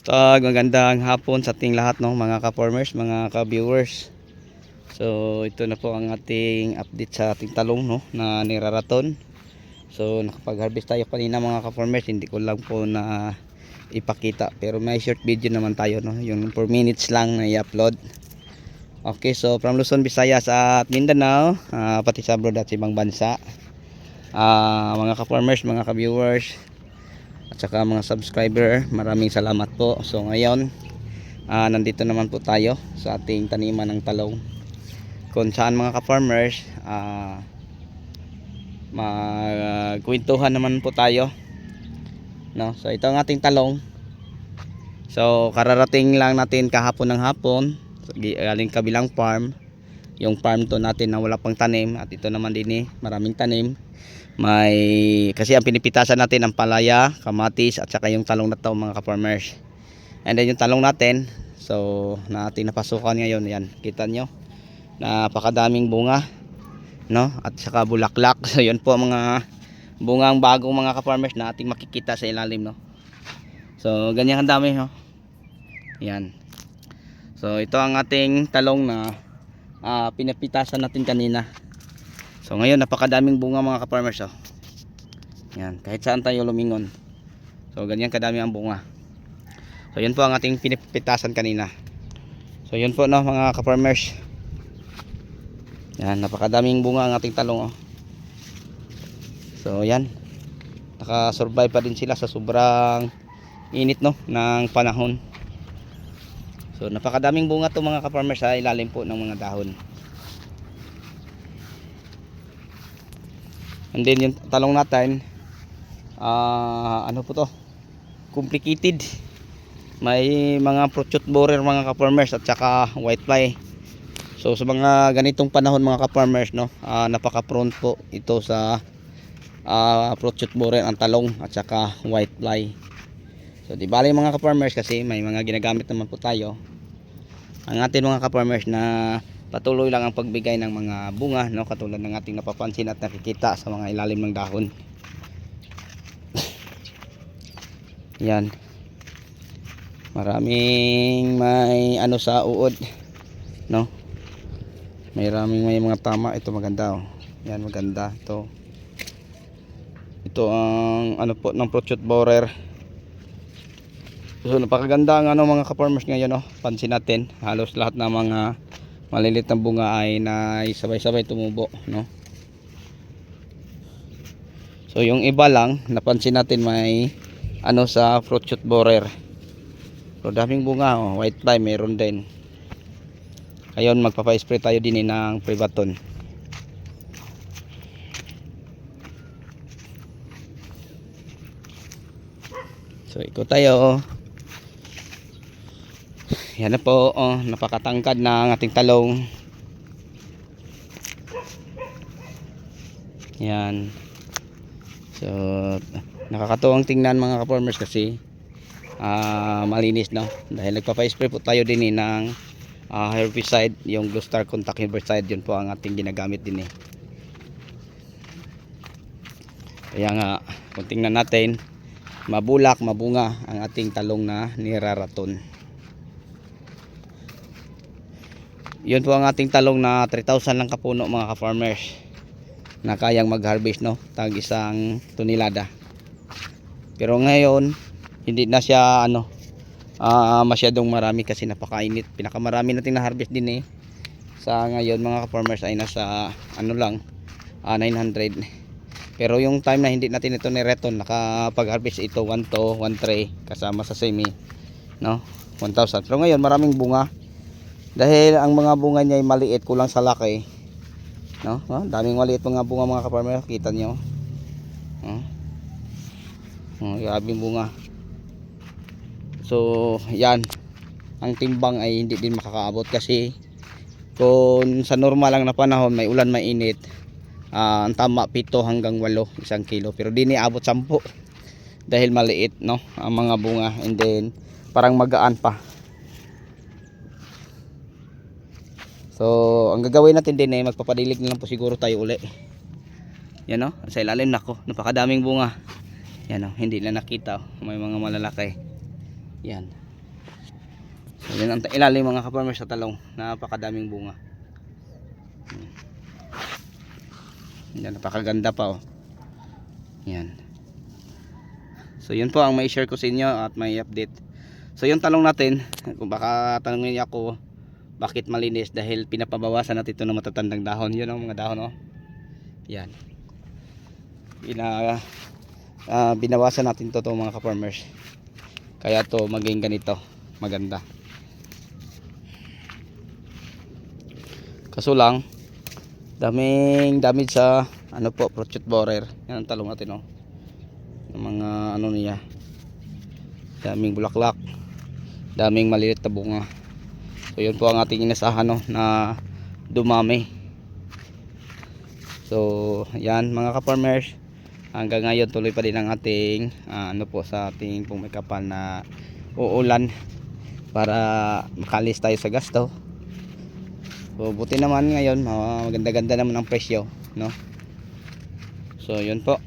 Magandang hapon sa ating lahat, no, mga ka-farmers, mga ka-viewers. So ito na po ang ating update sa ating talong, no, na niraraton. So nakapag-harvest tayo kanina mga ka-farmers, hindi ko lang po na ipakita, pero may short video naman tayo, no, yung 4 minutes lang na i-upload. Okay, so from Luzon, Visayas at Mindanao, pati sa abroad at ibang bansa, mga ka-farmers, mga ka-viewers at saka mga subscriber, maraming salamat po. So ngayon, nandito naman po tayo sa ating taniman ng talong, kung saan mga ka-farmers, magkwentuhan naman po tayo, no? So ito ang ating talong. So kararating lang natin kahapon ng hapon, galing kabilang farm, yung farm to natin na wala pang tanim, at ito naman din maraming tanim. Kasi ang pinipitasan natin ang palaya, kamatis at saka yung talong na to mga ka-farmers. And then yung talong natin, so natin napasukan ngayon, yan, kita nyo, napakadaming bunga, no, at saka bulaklak. So yun po mga bungang bagong mga ka-farmers na ating makikita sa ilalim, no. So ganyan ang dami, no. Yan. So ito ang ating talong na pinapitasan natin kanina. So ngayon napakadaming bunga mga ka-farmers, oh. Yan, kahit saan tayo lumingon. So ganyan kadami ang bunga. So yun po ang ating pinipitasan kanina. So yun po, no, mga ka-farmers. Yan, napakadaming bunga ang ating talong, oh. So yan, nakasurvive pa din sila sa sobrang init, no, ng panahon. So napakadaming bunga to mga ka-farmers sa ilalim po ng mga dahon. And then yung talong natin, ano po to, complicated. May mga fruit borer mga ka-farmers at saka whitefly. So sa mga ganitong panahon mga ka-farmers, no, napaka prone po ito sa fruit borer ang talong at saka whitefly. So di bali mga ka-farmers, kasi may mga ginagamit naman po tayo ang atin mga ka-farmers na patuloy lang ang pagbigay ng mga bunga, no, katulad ng ating napapansin at nakikita sa mga ilalim ng dahon. Yan, maraming may ano sa uod, no, may mga tama. Ito maganda, oh. Yan, maganda ito ang ano po ng fruit borer. So napakaganda ang ano mga ka-farmers ngayon, oh. Pansin natin halos lahat ng mga malilit na bunga ay sabay-sabay tumubo, no. So yung iba lang napansin natin may ano sa fruit borer. So daming bunga, oh. Whitefly meron din. Ngayon magpapa-spray tayo din ng Privaton. So ikot tayo, oh. Yan na po, oh, napakatangkad na ang ating talong. Yan. So nakakatuwang tingnan mga ka-farmers kasi malinis, no, dahil nagpapa-spray po tayo din ng herbicide, yung Blue Star Contact herbicide. Yun po ang ating ginagamit din. Kaya nga kung tingnan natin, mabulak, mabunga ang ating talong na niraraton. Yun po ang ating talong na 3,000 lang kapuno mga ka-farmers, na kayang mag-harvest, no, tag isang tonelada. Pero ngayon hindi na siya ano, masyadong marami kasi napakainit. Pinakamarami natin na harvest din sa ngayon mga ka-farmers ay nasa ano lang, 900. Pero yung time na hindi natin ito nireton, nakapag-harvest ito 1 to 1 kasama sa semi, no, 1,000. Pero ngayon maraming bunga dahil ang mga bunga niya ay maliit, kulang sa laki, no. Daming maliit mga bunga mga ka-farmers, kita nyo, grabing bunga. So yan, ang timbang ay hindi din makakaabot kasi kung sa normal lang na panahon, may ulan, may init, ang tama 7 hanggang 8 isang kilo. Pero di niabot 10 dahil maliit, no, ang mga bunga, and then parang magaan pa. So ang gagawin natin din ay magpapadilig na lang po siguro tayo uli. Yan, no, sa ilalim, nako, napakadaming bunga. Yan, no, hindi na nakita, oh. May mga malalaki. Yan. So yan ang ilalim mga ka-farmers sa talong, napakadaming bunga. Yan, napakaganda pa oh. Yan. So yun po ang may share ko sa inyo at may update. So yung talong natin, kung baka tanongin niyo ako bakit malinis, dahil pinapabawasan natin ito ng matatandang dahon. Yun ang mga dahon oh. Yan. Binawasan natin to mga ka-farmers. Kaya to maging ganito, maganda. Kaso lang daming damage sa ano po, fruit borer. Yan ang talong natin oh. Yung mga ano niya, daming bulaklak, daming maliliit na bunga. So yun po ang ating inasahan no, na dumami. So yan mga ka-farmers, hanggang ngayon tuloy pa din ang ating ano po sa ating pumikapal na uulan para makalis tayo sa gasto. So buti naman ngayon maganda-ganda naman ang presyo no. So yun po.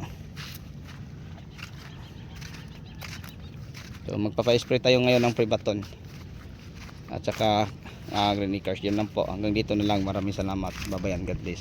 So magpapa-spray tayo ngayon ng Prebaton at saka Green Acres. Yun lang po, hanggang dito na lang. Maraming salamat. Babayan, God bless.